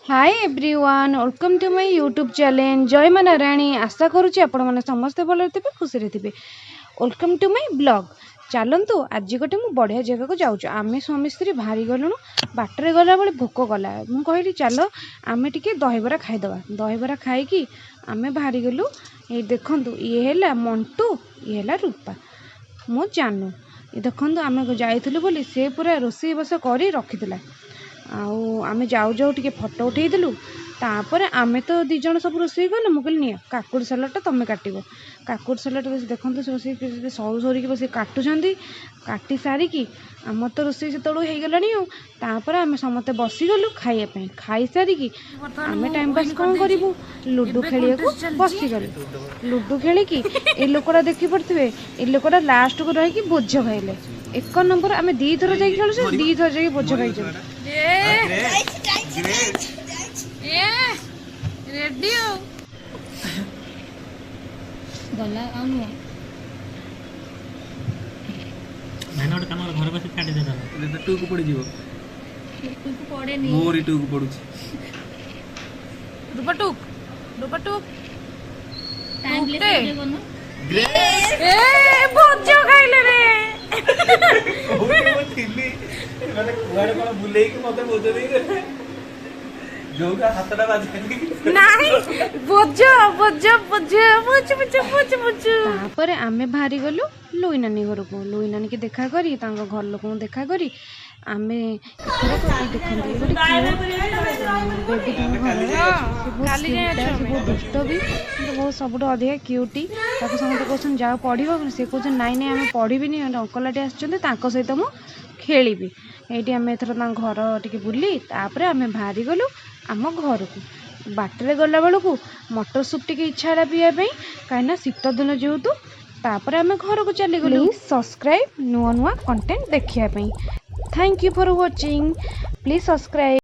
Hi everyone welcome to my YouTube channel जय मां नारायणी आशा करुँची आपण मैंने समस्ते भल थे खुशी थे वेलकम टू माय ब्लॉग चलतु आज गोटे मुझे बढ़िया जगह को जाऊँ आम स्वामी स्त्री बाहरी गलुणु बाटर गला बेले भोक गला मुझे कहली चल आम टे दहीबरा खाईदे दहीबरा खाई आम बाहरी गलु ये देखु ये है मंटू ये है रूपा मो जानू ये देखु आम जाइलु बोली से पूरा रोषे बस कर रखी आम जाऊ जाऊ टे फटो उठेलु तापर आम तो दीज सब रोषे कलु मुझे नि काकुड़ सालाडटा तुम काट काकुड़ सालाड देखो बस सरू सरिकी बस काटुंट काटी सारिकी आम तो रोषे से हो गलापर आम समस्ते बसीगलु खाइबा खाई सारिकी आम टाइम पास कौन करूँ लुडु खेल बसीगलु लुडु खेलिकी ए लोकटा देखी पड़े ए लोकटा लास्ट को रही बोझ खाइले एक नंबर आम दी थर जा खेलुचे दी थर जा बोझ खाई रेडी गला मैंने गोटे काम घर बस काटी दे टू को पड़ जीवो टू को पड़े नहीं मोरी टू को पड़ुची दुपटुक टाइम ले से बनो ए बोझ खाइले रे थिली माने कुआडे कोन बुलेई के मते बोझ देई रे जोगा हातटा बाजी नाही बोझ बोझ बोझ बोझ बोझ बोझ बोझ तापर आमे भारी गलु लुई नानी घर को लुई नानी के देखा करी तांको घर लोक देखा करी आमे देखते बेबी बहुत दुष्ट भी बहुत सब अधिक क्यूटी ताको समस्त क्वेश्चन जाओ पढ़ से कौन नाई नाई आम पढ़ी अंकल आटे आसते सहित मुझे खेली ये आम एथर घर टे बुली तापर आम बाहरी गलु आम घर को बाटर गला बेलू मटर सूप टी इच्छा है पीवाई कहीं शीत दिन जेहेतु तापर आम घर को चली गलु सब्सक्राइब नुआ नुआ कंटेंट देखिए thank you for watching please subscribe.